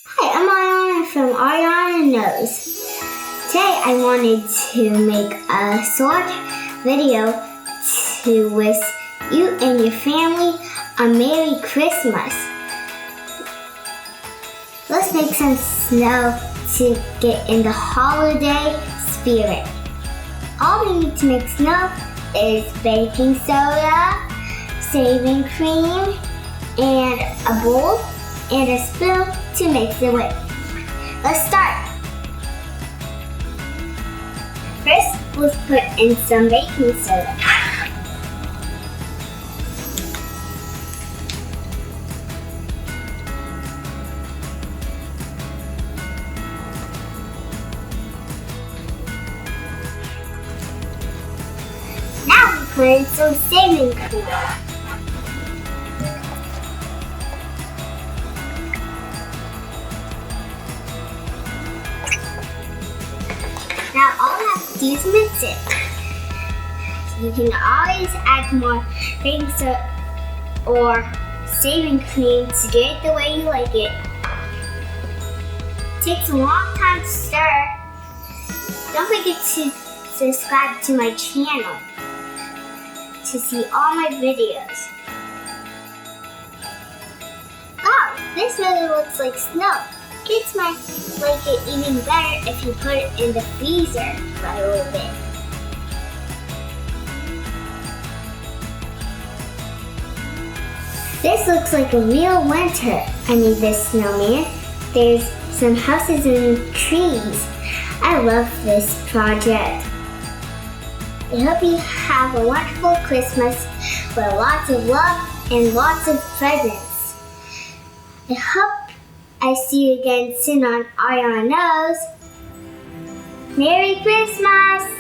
Hi, I'm Arianna from Arianna Knows. Today I wanted to make a short video to wish you and your family a Merry Christmas. Let's make some snow to get in the holiday spirit. All we need to make snow is baking soda, shaving cream, and a bowl and a spoon to mix it with. Let's start. First, let's put in some baking soda. Now we put in some shaving cream. Now all I have to do is mix it. You can always add more baking soda or shaving cream to get it the way you like it. It takes a long time to stir. Don't forget to subscribe to my channel to see all my videos. Wow, this really looks like snow. Kids might like it even better if you put it in the freezer for a little bit. This looks like a real winter. This snowman. There's some houses and trees. I love this project. I hope you have a wonderful Christmas with lots of love and lots of presents. I hope I see you again soon on Arianna Knows. Merry Christmas!